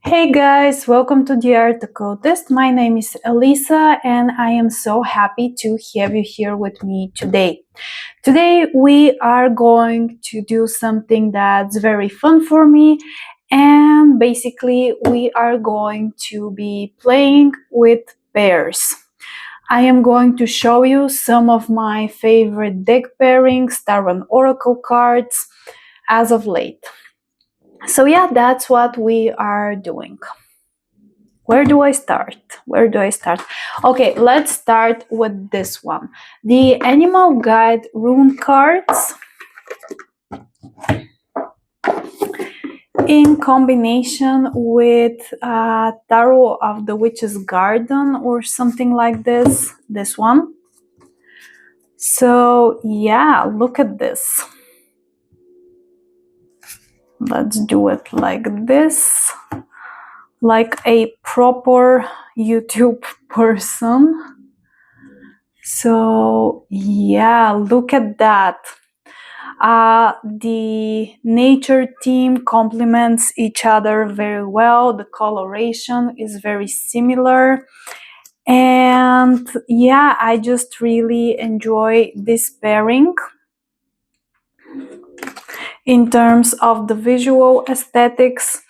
Hey guys, welcome to the Art Occultist. My name is Elisa and I am so happy to have you here with me today. Today we are going to do something that's very fun for me, and basically we are going to be playing with pairs. I am going to show you some of my favorite deck pairings, tarot and oracle cards as of late. So yeah, that's what we are doing. Where do I start? Okay, let's start with this one. The Animal Guide rune cards in combination with Tarot of the Witch's Garden or something like this one. So yeah, look at this. Let's do it like this, like a proper YouTube person. So yeah, look at that. The nature theme complements each other very well. The coloration is very similar. And yeah, I just really enjoy this pairing in terms of the visual aesthetics,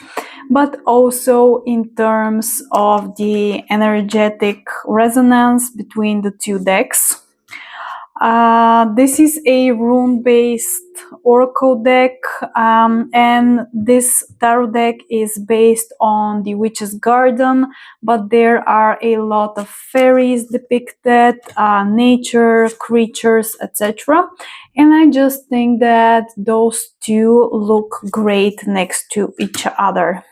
but also in terms of the energetic resonance between the two decks. This is a rune-based oracle deck, and this tarot deck is based on the Witch's Garden, but there are a lot of fairies depicted, nature, creatures, etc. And I just think that those two look great next to each other.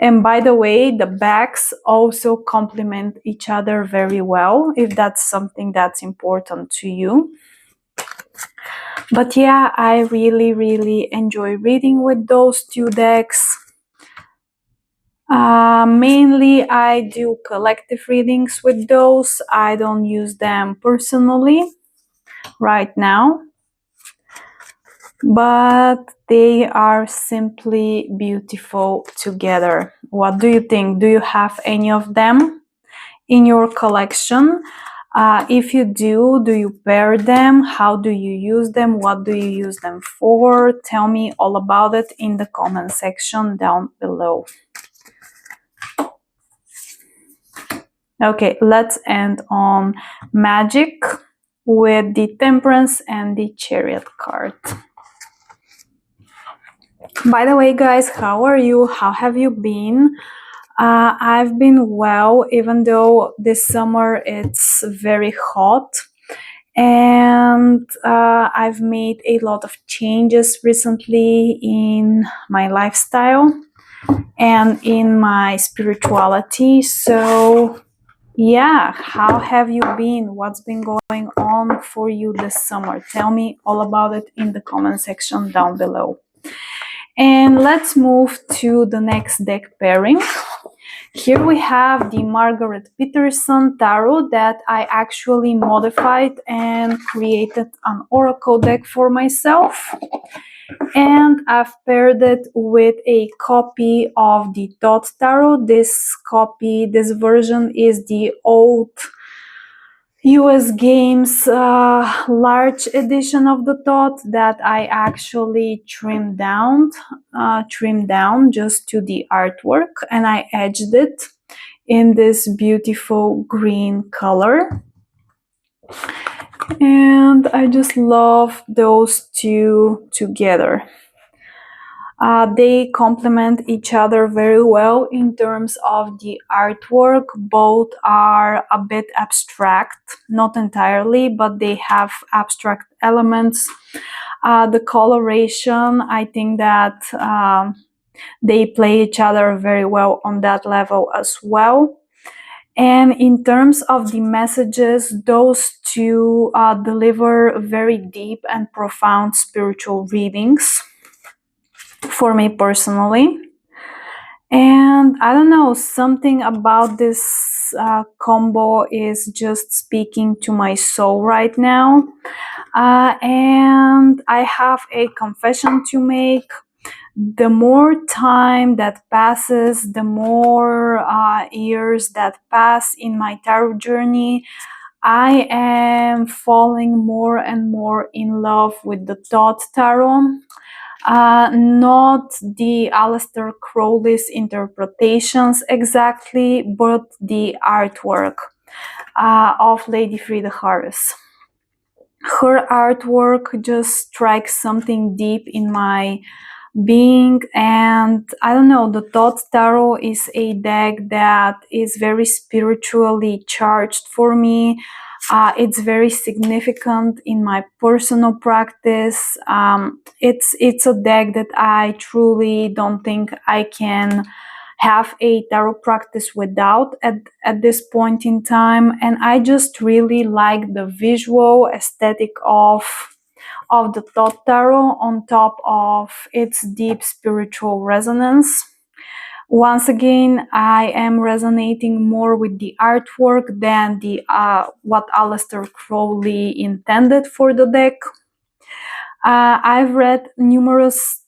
And by the way, the backs also complement each other very well, if that's something that's important to you. But yeah, I really enjoy reading with those two decks. Mainly, I do collective readings with those. I don't use them personally right now, but they are simply beautiful together. What do you think? Do you have any of them in your collection? If you do you pair them? How do you use them? What do you use them for? Tell me all about it in the comment section down below. Okay, let's end on magic with the Temperance and the Chariot card. By the way, guys, how are you? How have you been? I've been well, even though this summer it's very hot, and I've made a lot of changes recently in my lifestyle and in my spirituality. So yeah, how have you been? What's been going on for you this summer? Tell me all about it in the comment section down below. And let's move to the next deck pairing. Here we have the Margaret Peterson Tarot that I actually modified and created an oracle deck for myself. And I've paired it with a copy of the Thoth Tarot. This version is the old US Games large edition of the Thoth that I actually trimmed down just to the artwork, and I edged it in this beautiful green color. And I just love those two together. They complement each other very well in terms of the artwork. Both are a bit abstract, not entirely, but they have abstract elements. The coloration, I think that they play each other very well on that level as well. And in terms of the messages, those two deliver very deep and profound spiritual readings for me personally. And I don't know, something about this combo is just speaking to my soul right now. And I have a confession to make. the more time that passes, the more years that pass in my tarot journey, I am falling more and more in love with the Thoth Tarot. Not the Aleister Crowley's interpretations exactly, but the artwork of Lady Frida Harris. Her artwork just strikes something deep in my being, and I don't know, the Thoth Tarot is a deck that is very spiritually charged for me. It's very significant in my personal practice. It's a deck that I truly don't think I can have a tarot practice without at this point in time, and I just really like the visual aesthetic of the Thoth Tarot on top of its deep spiritual resonance. Once again, I am resonating more with the artwork than the what Aleister Crowley intended for the deck. I've read numerous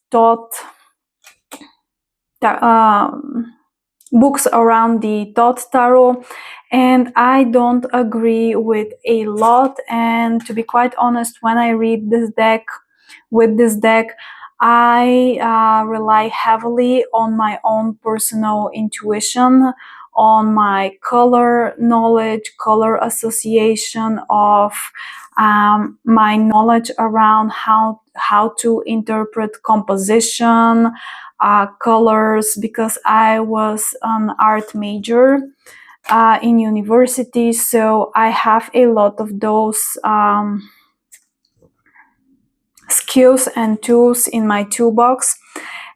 books around the Thoth Tarot, and I don't agree with a lot. And to be quite honest, when I read this deck, I rely heavily on my own personal intuition, on my color knowledge, color association of my knowledge around how to interpret composition, colors, because I was an art major in university, so I have a lot of those skills and tools in my toolbox,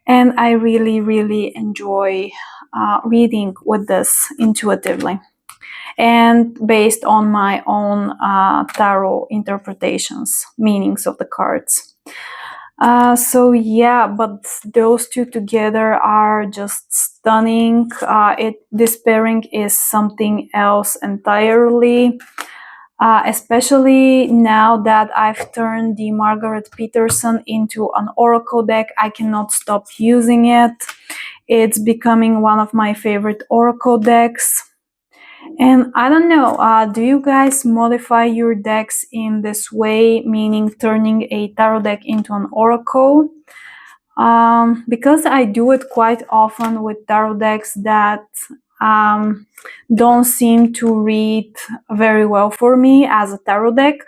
and I really enjoy reading with this intuitively and based on my own tarot interpretations, meanings of the cards. So yeah, but those two together are just stunning. This pairing is something else entirely. Especially now that I've turned the Margaret Peterson into an oracle deck, I cannot stop using it. It's becoming one of my favorite oracle decks. And I don't know, do you guys modify your decks in this way, meaning turning a tarot deck into an oracle? Because I do it quite often with tarot decks that don't seem to read very well for me as a tarot deck.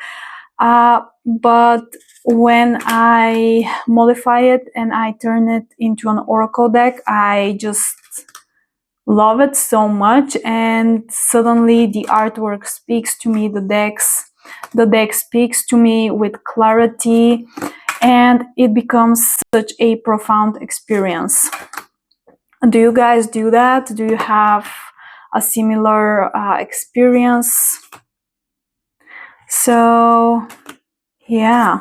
But when I modify it and I turn it into an oracle deck, I just love it so much, and suddenly the artwork speaks to me, the deck speaks to me with clarity, and it becomes such a profound experience. Do you guys do that? Do you have a similar experience? So yeah.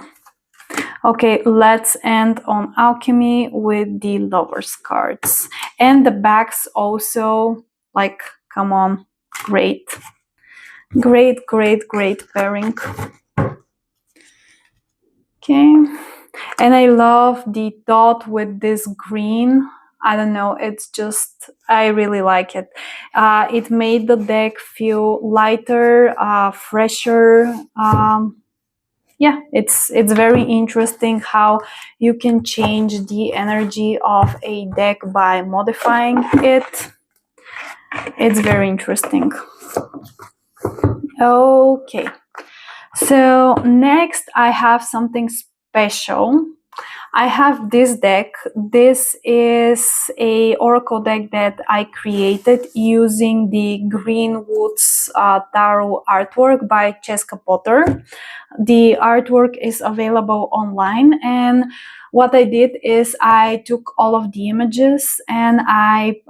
Okay, let's end on alchemy with the lovers cards. And the backs also, like, come on, great pairing. Okay, and I love the Thoth with this green. I don't know, it's just, I really like it. It made the deck feel lighter, fresher. Yeah, it's very interesting how you can change the energy of a deck by modifying it. It's very interesting. Okay, so next I have something special. I have this deck. This is a oracle deck that I created using the Greenwoods Tarot artwork by Cheska Potter. The artwork is available online, and what I did is I took all of the images and I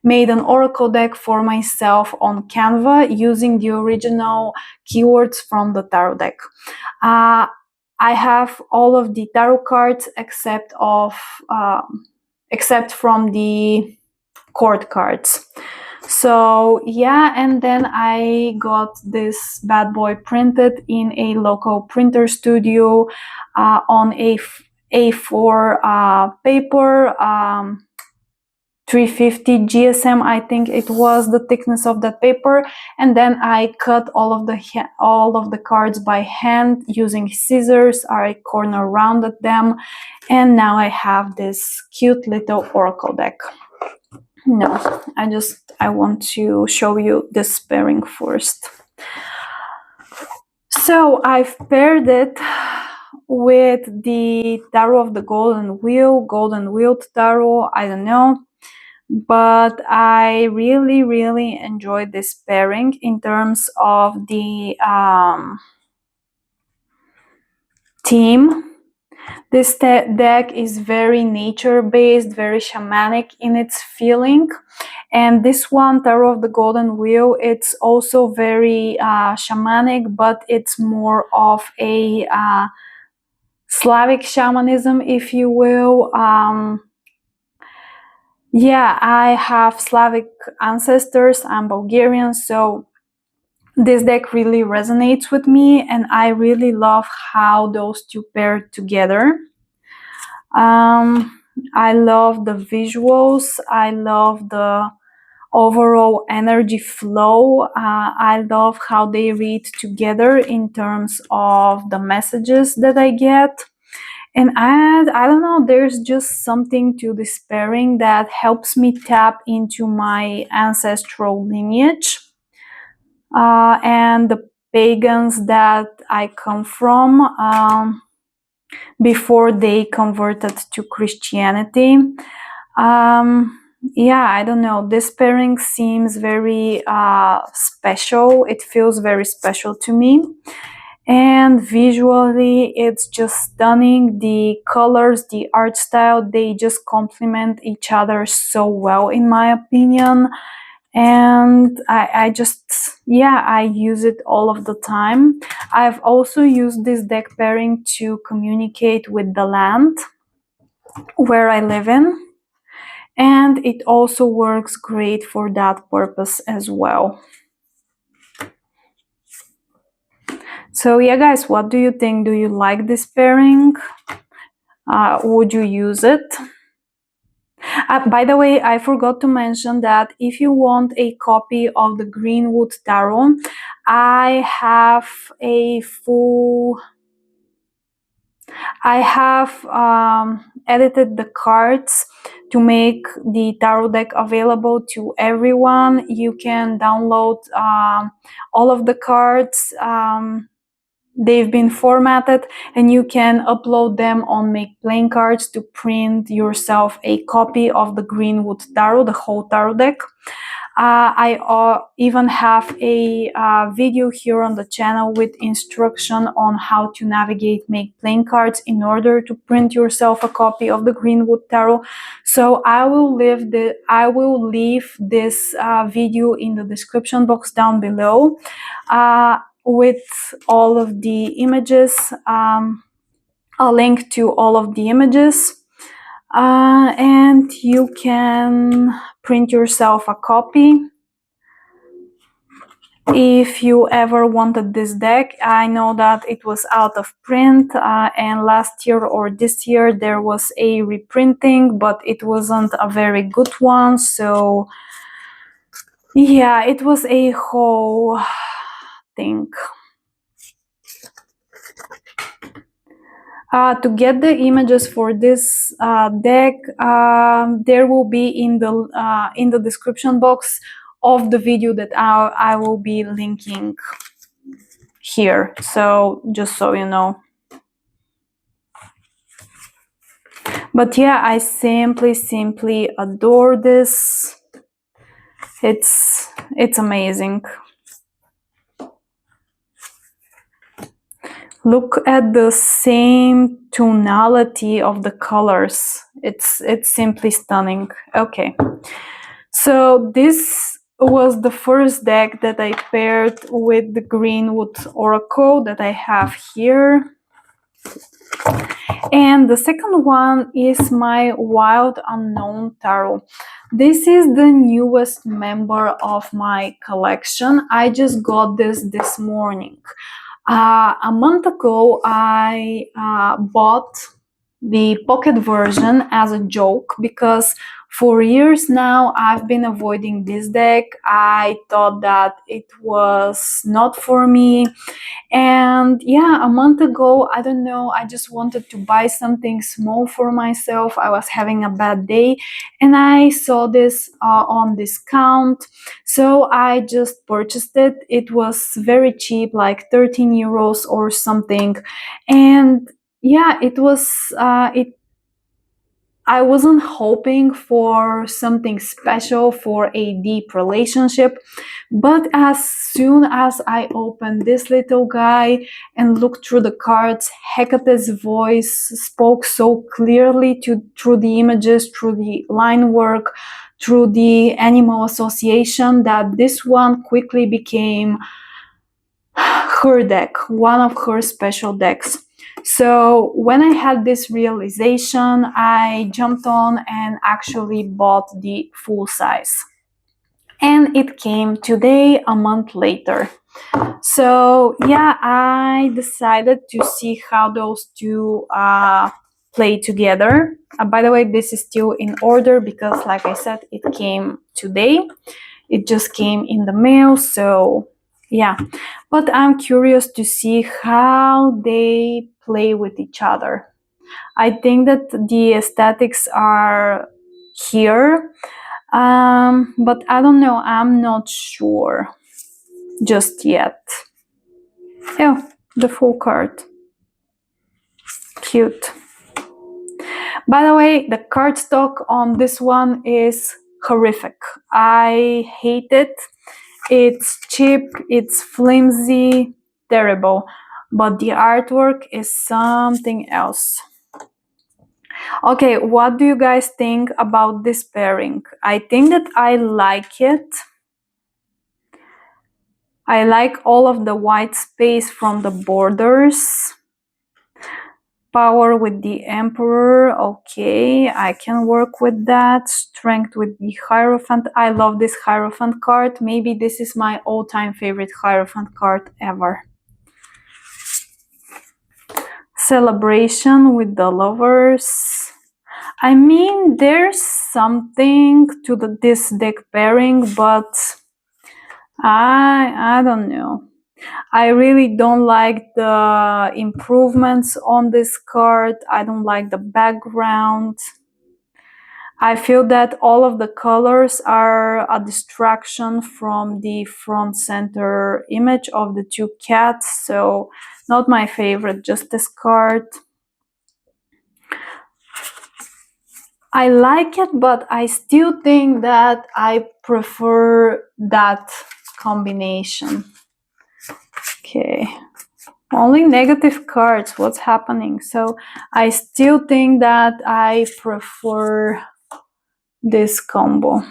made an oracle deck for myself on Canva using the original keywords from the tarot deck. I have all of the tarot cards except from the court cards. So yeah, and then I got this bad boy printed in a local printer studio on a A4 paper, 350 GSM, I think it was the thickness of that paper, and then I cut all of the cards by hand using scissors. I corner rounded them, and now I have this cute little oracle deck. No, I want to show you this pairing first. So I've paired it with the Tarot of the Golden Wheeled Tarot, I don't know. But I really enjoyed this pairing in terms of the theme. This deck is very nature-based, very shamanic in its feeling. And this one, Tarot of the Golden Wheel, it's also very shamanic, but it's more of a Slavic shamanism, if you will. Yeah, I have Slavic ancestors. I'm Bulgarian, so this deck really resonates with me, and I really love how those two pair together. I love the visuals. I love the overall energy flow. I love how they read together in terms of the messages that I get. And I don't know, there's just something to this pairing that helps me tap into my ancestral lineage and the pagans that I come from before they converted to Christianity. Yeah, I don't know, this pairing seems very special. It feels very special to me. And visually, it's just stunning. The colors, the art style, they just complement each other so well, in my opinion. And I use it all of the time. I've also used this deck pairing to communicate with the land where I live in. And it also works great for that purpose as well. So yeah, guys, what do you think? Do you like this pairing? Would you use it? By the way, I forgot to mention that if you want a copy of the Greenwood Tarot, I have edited the cards to make the tarot deck available to everyone. You can download all of the cards. They've been formatted, and you can upload them on Make Playing Cards to print yourself a copy of the Greenwood Tarot, the whole tarot deck. I even have a video here on the channel with instruction on how to navigate Make Playing Cards in order to print yourself a copy of the Greenwood Tarot. So I will leave this video in the description box down below with all of the images, a link to all of the images. And you can print yourself a copy if you ever wanted this deck. I know that it was out of print, and last year or this year there was a reprinting, but it wasn't a very good one. So yeah, it was a whole thing. To get the images for this deck, there will be in the description box of the video that I will be linking here. So just so you know. But yeah, I simply adore this. It's amazing. Look at the same tonality of the colors. It's simply stunning. Okay, so this was the first deck that I paired with the Greenwood Oracle that I have here. And the second one is my Wild Unknown Tarot. This is the newest member of my collection. I just got this morning. A month ago, I bought the pocket version as a joke, because for years now I've been avoiding this deck. I thought that it was not for me. And yeah, a month ago, I don't know, I just wanted to buy something small for myself. I was having a bad day and I saw this on discount. So I just purchased it. It was very cheap, like 13 euros or something. And yeah, it was, I wasn't hoping for something special, for a deep relationship, but as soon as I opened this little guy and looked through the cards, Hecate's voice spoke so clearly through the images, through the line work, through the animal association, that this one quickly became her deck, one of her special decks. So when I had this realization, I jumped on and actually bought the full size. And it came today, a month later. So yeah, I decided to see how those two play together. By the way, this is still in order because, like I said, it came today. It just came in the mail, so yeah. But I'm curious to see how they play with each other. I think that the aesthetics are here, but I don't know, I'm not sure just yet. Oh, the full card. Cute. By the way, the cardstock on this one is horrific. I hate it. It's cheap, it's flimsy, terrible. But the artwork is something else. Okay, what do you guys think about this pairing? I think that I like it. I like all of the white space from the borders. Power with the Emperor, okay, I can work with that. Strength with the Hierophant. I love this Hierophant card. Maybe this is my all-time favorite Hierophant card ever. Celebration with the Lovers. I mean, there's something to this deck pairing, but I don't know. I really don't like the improvements on this card. I don't like the background. I feel that all of the colors are a distraction from the front center image of the two cats, so not my favorite, just this card. I like it, but I still think that I prefer that combination. Okay, only negative cards, what's happening? So I still think that I prefer this combo.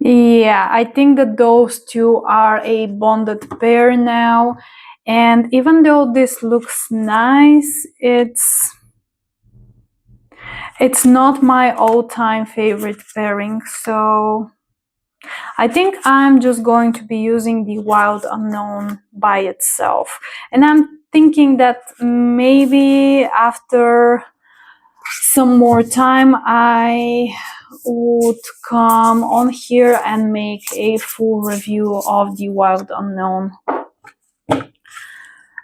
Yeah, I think that those two are a bonded pair now. And even though this looks nice, it's not my all-time favorite pairing. So I think I'm just going to be using the Wild Unknown by itself. And I'm thinking that maybe after some more time I would come on here and make a full review of the Wild Unknown.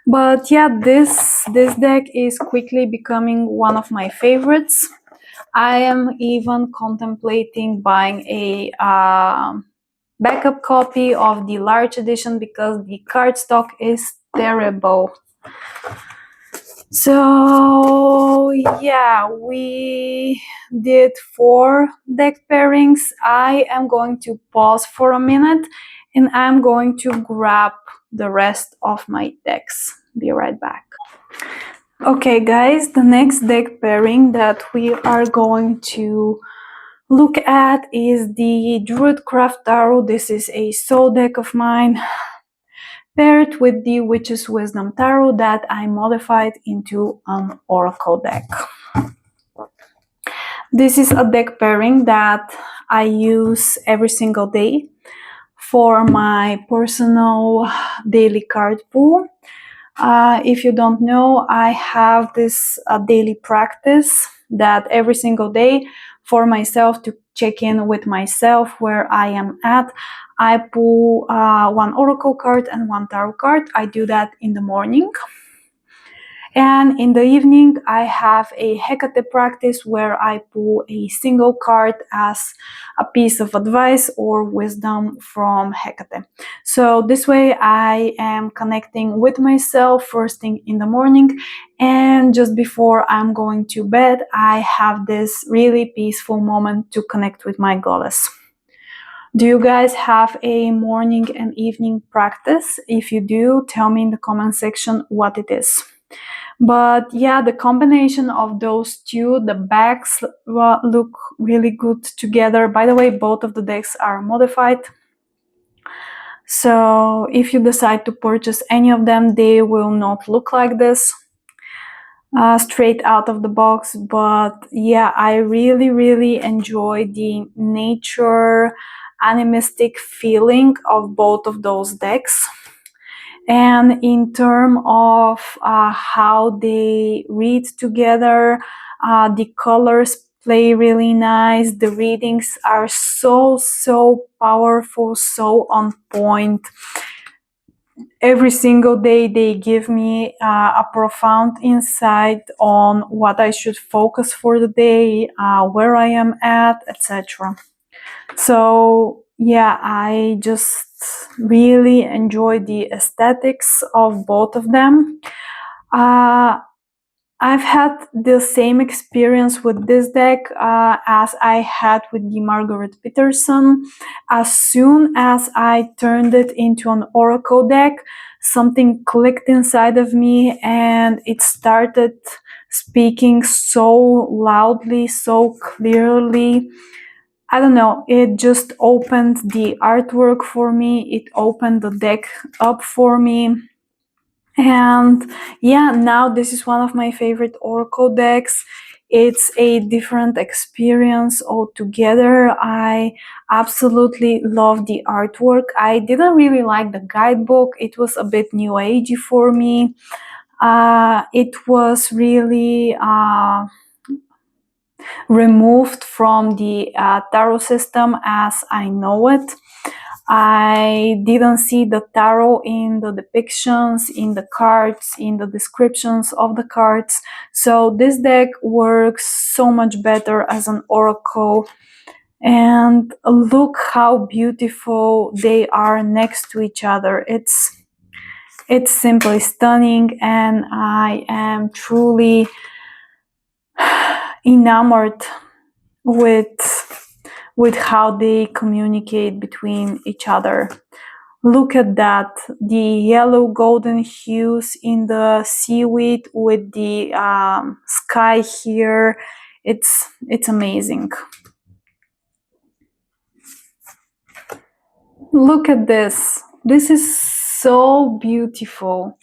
But yeah, this deck is quickly becoming one of my favorites. I am even contemplating buying a backup copy of the large edition because the cardstock is terrible. So yeah, we did 4 deck pairings. I am going to pause for a minute and I'm going to grab the rest of my decks. Be right back. Okay guys, the next deck pairing that we are going to look at is the Druidcraft Tarot. This is a soul deck of mine, paired with the Witch's Wisdom Tarot that I modified into an Oracle deck. This is a deck pairing that I use every single day for my personal daily card pool. If you don't know, I have this daily practice that every single day for myself to check in with myself where I am at. I pull one oracle card and one tarot card. I do that in the morning. And in the evening, I have a Hecate practice where I pull a single card as a piece of advice or wisdom from Hecate. So this way I am connecting with myself first thing in the morning, and just before I'm going to bed, I have this really peaceful moment to connect with my goddess. Do you guys have a morning and evening practice? If you do, tell me in the comment section what it is. But yeah, the combination of those two, the backs look really good together. By the way, both of the decks are modified. So if you decide to purchase any of them, they will not look like this straight out of the box. But yeah, I really enjoy the nature animistic feeling of both of those decks. And in terms of how they read together, the colors play really nice. The readings are so powerful, so on point. Every single day they give me a profound insight on what I should focus for the day, where I am at, etc. So yeah, I just really enjoy the aesthetics of both of them. I've had the same experience with this deck as I had with the Margaret Peterson. As soon as I turned it into an oracle deck, something clicked inside of me and it started speaking so loudly, so clearly. I don't know, it just opened the artwork for me, it opened the deck up for me. And yeah, now this is one of my favorite oracle decks. It's a different experience altogether. I absolutely love the artwork. I didn't really like the guidebook, it was a bit new agey for me. It was really removed from the tarot system as I know it. I didn't see the tarot in the depictions, in the cards, in the descriptions of the cards. So this deck works so much better as an oracle. And look how beautiful they are next to each other. It's simply stunning, and I am truly enamored with how they communicate between each other. Look at that, the yellow golden hues in the seaweed with the sky here. It's amazing. Look at this. This is so beautiful.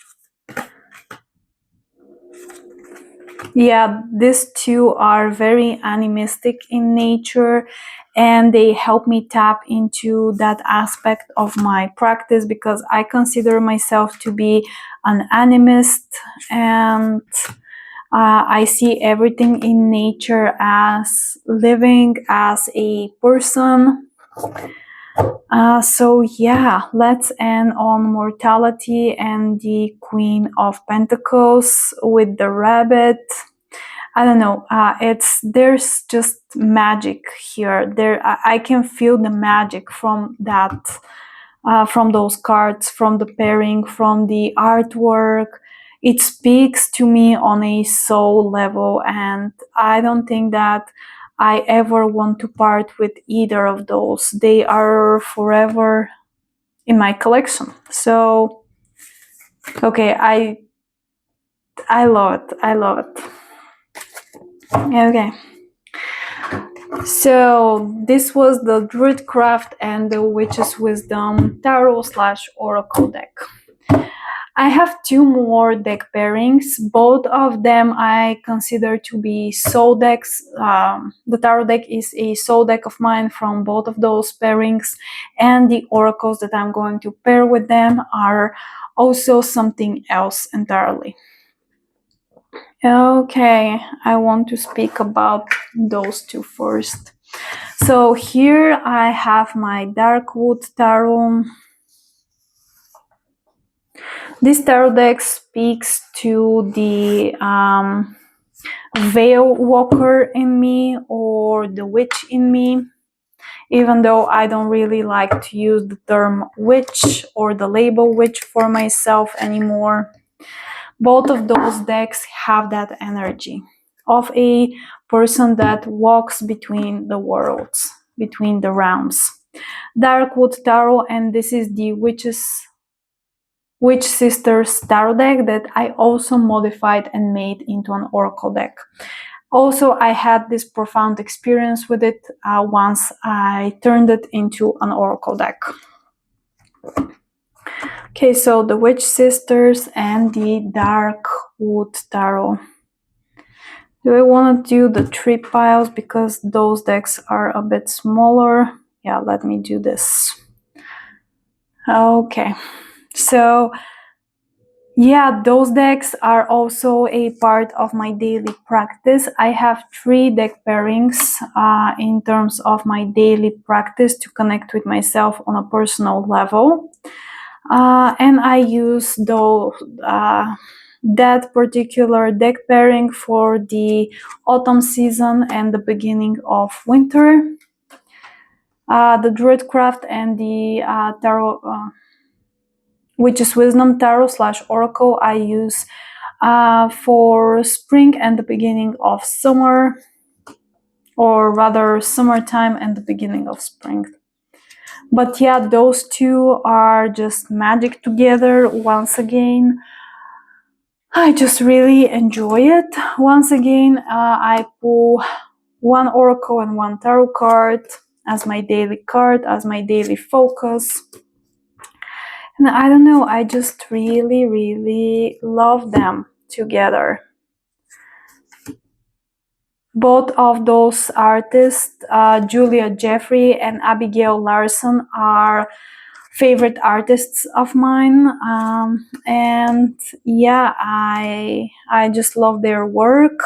Yeah, these two are very animistic in nature, and they help me tap into that aspect of my practice because I consider myself to be an animist, and I see everything in nature as living, as a person. So yeah, let's end on mortality and the Queen of Pentacles with the rabbit. I don't know. There's just magic here. I can feel the magic from that, from those cards, from the pairing, from the artwork. It speaks to me on a soul level, and I don't think that I ever want to part with either of those. They are forever in my collection. So, okay, I love it. I love it. Okay. So this was the Druidcraft and the Witch's Wisdom Tarot / Oracle deck. I have two more deck pairings. Both of them I consider to be soul decks. The tarot deck is a soul deck of mine from both of those pairings, and the oracles that I'm going to pair with them are also something else entirely. Okay, I want to speak about those two first. So here I have my Darkwood Tarot. This tarot deck speaks to the veil walker in me or the witch in me, even though I don't really like to use the term witch or the label witch for myself anymore. Both of those decks have that energy of a person that walks between the worlds, between the realms. Darkwood Tarot, and this is the Witch Sisters Tarot deck that I also modified and made into an Oracle deck. Also, I had this profound experience with it once I turned it into an Oracle deck. Okay, so the Witch Sisters and the Darkwood Tarot. Do I want to do the 3 piles because those decks are a bit smaller? Yeah, let me do this. Okay, so yeah, those decks are also a part of my daily practice. I have 3 deck pairings in terms of my daily practice to connect with myself on a personal level. And I use that particular deck pairing for the autumn season and the beginning of winter. The Druidcraft and the Tarot, Witch's Wisdom Tarot / Oracle, I use for spring and the beginning of summer, or rather summertime and the beginning of spring. But yeah, those two are just magic together. Once again, I just really enjoy it. Once again, I pull 1 oracle and 1 tarot card as my daily card, as my daily focus. And I don't know, I just really, really love them together. Both of those artists, Julia Jeffrey and Abigail Larson, are favorite artists of mine, and yeah, I just love their work.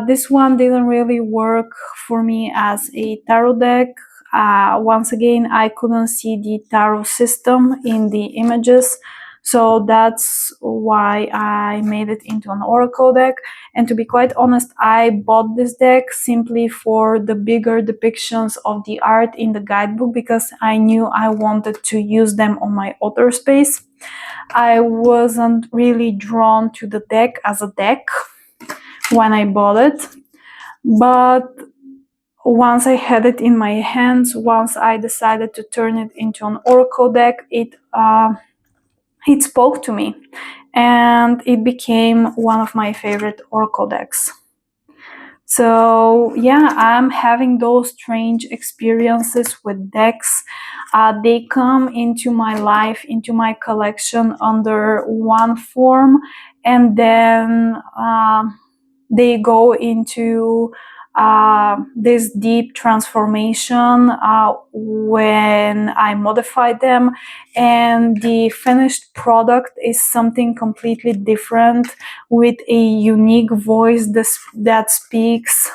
This one didn't really work for me as a tarot deck. Once again, I couldn't see the tarot system in the images, so that's why I made it into an oracle deck. And to be quite honest, I bought this deck simply for the bigger depictions of the art in the guidebook, because I knew I wanted to use them on my author space. I wasn't really drawn to the deck as a deck when I bought it, but once I had it in my hands, once I decided to turn it into an oracle deck, it spoke to me, and it became one of my favorite oracle decks. So yeah, I'm having those strange experiences with decks. They come into my life, into my collection under one form, and then they go into this deep transformation when I modify them, and the finished product is something completely different with a unique voice that speaks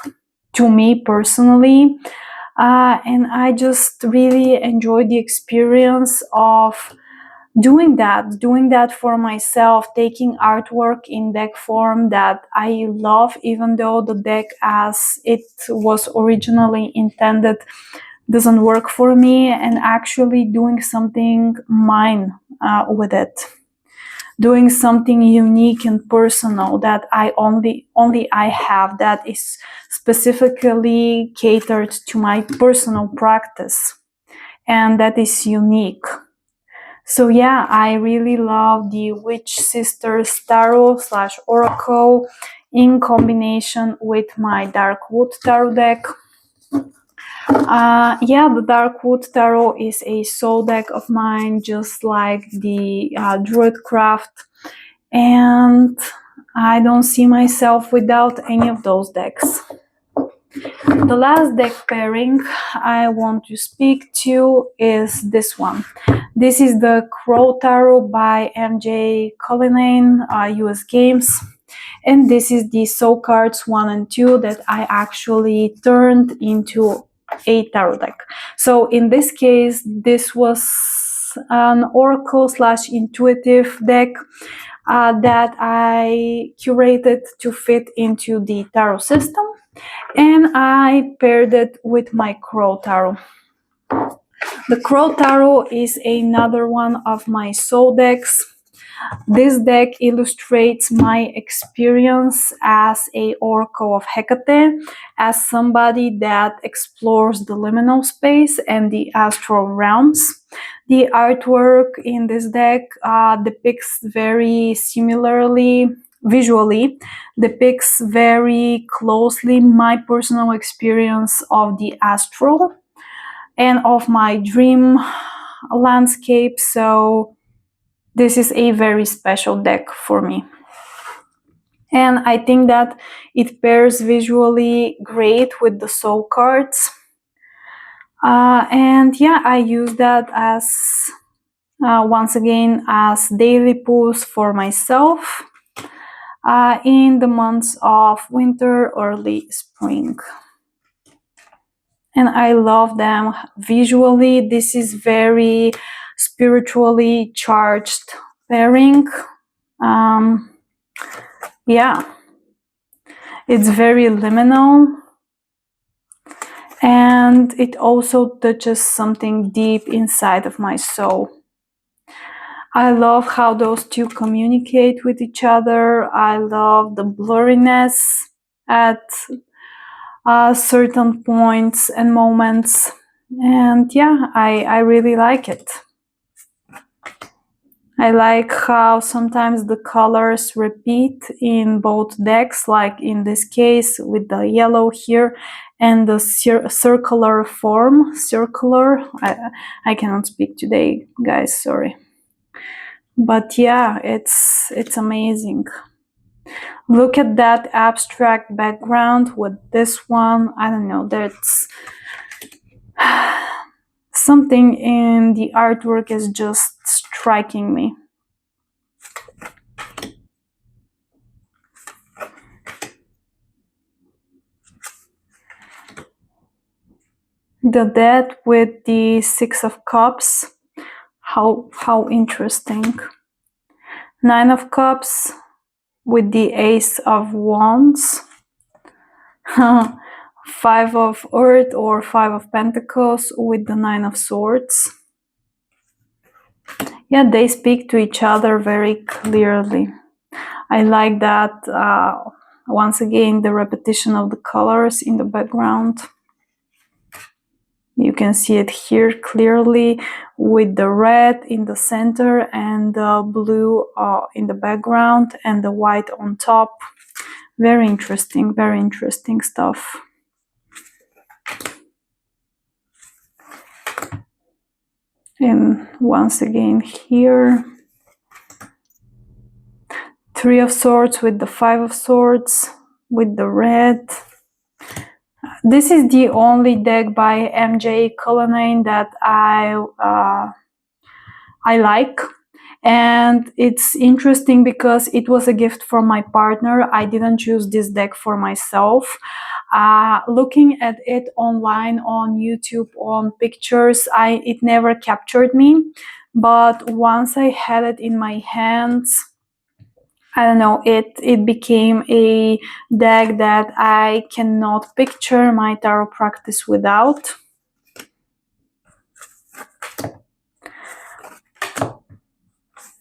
to me personally. And I just really enjoy the experience of doing that for myself, taking artwork in deck form that I love, even though the deck as it was originally intended doesn't work for me, and actually doing something mine with it, doing something unique and personal that I only I have, that is specifically catered to my personal practice, and that is unique. So yeah, I really love the Witch Sisters Tarot / Oracle in combination with my Darkwood Tarot deck. Yeah, the Darkwood Tarot is a soul deck of mine, just like the Druidcraft, and I don't see myself without any of those decks. The last deck pairing I want to speak to is this one. This is the Crow Tarot by MJ Cullinane, US Games. And this is the Soul Cards 1 and 2 that I actually turned into a tarot deck. So in this case, this was an oracle / intuitive deck that I curated to fit into the tarot system, and I paired it with my Crow Tarot. The Crow Tarot is another one of my soul decks. This deck illustrates my experience as a Oracle of Hecate, as somebody that explores the liminal space and the astral realms. The artwork in this deck depicts very similarly, visually, depicts very closely my personal experience of the astral and of my dream landscape. So this is a very special deck for me. And I think that it pairs visually great with the soul cards. And yeah, I use that as, once again, as daily pulls for myself in the months of winter, early spring. And I love them visually. This is very spiritually charged pairing. Yeah, it's very liminal, and it also touches something deep inside of my soul. I love how those two communicate with each other. I love the blurriness at certain points and moments, and yeah, I really like it. I like how sometimes the colors repeat in both decks, like in this case with the yellow here and the circular form. I cannot speak today, guys, sorry. But yeah, it's amazing. Look at that abstract background with this one. I don't know, that's something in the artwork is just striking me. The Dead with the Six of Cups. How interesting. Nine of Cups with the Ace of Wands. Five of Earth or Five of Pentacles with the Nine of Swords. Yeah, they speak to each other very clearly. I like that, once again, the repetition of the colors in the background. You can see it here clearly with the red in the center and the blue in the background and the white on top. Very interesting stuff. And once again here, Three of Swords with the Five of Swords with the red. This is the only deck by MJ Cullinane that I like, and it's interesting because it was a gift from my partner. I didn't choose this deck for myself. Looking at it online on YouTube on pictures, it never captured me, but once I had it in my hands, I don't know, it became a deck that I cannot picture my tarot practice without.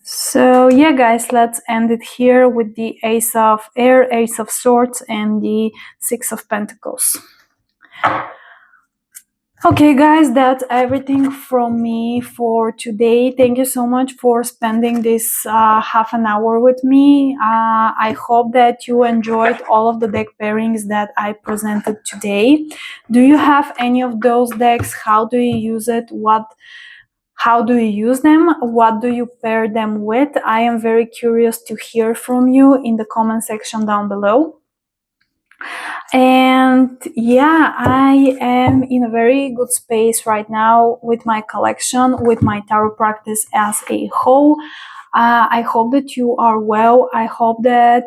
So yeah, guys, let's end it here with the Ace of Air, Ace of Swords, and the Six of Pentacles. Okay, guys, that's everything from me for today. Thank you so much for spending this half an hour with me. I hope that you enjoyed all of the deck pairings that I presented today. Do you have any of those decks? How do you use it? How do you use them? What do you pair them with? I am very curious to hear from you in the comment section down below. And yeah, I am in a very good space right now with my collection, with my tarot practice as a whole. I hope that you are well. I hope that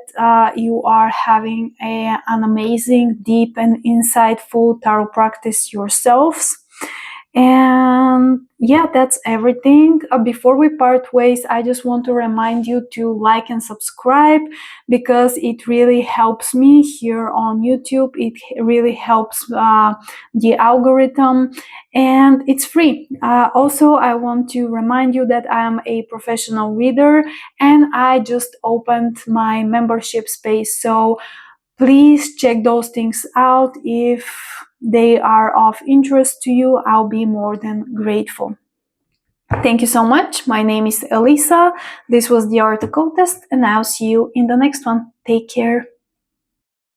you are having an amazing, deep, and insightful tarot practice yourselves. And yeah, that's everything. Before we part ways, I just want to remind you to like and subscribe because it really helps me here on YouTube. It really helps the algorithm, and it's free. Also, I want to remind you that I am a professional reader and I just opened my membership space. So please check those things out. If they are of interest to you, I'll be more than grateful. Thank you so much. My name is Elisa. This was the Art Occultist, and I'll see you in the next one. Take care.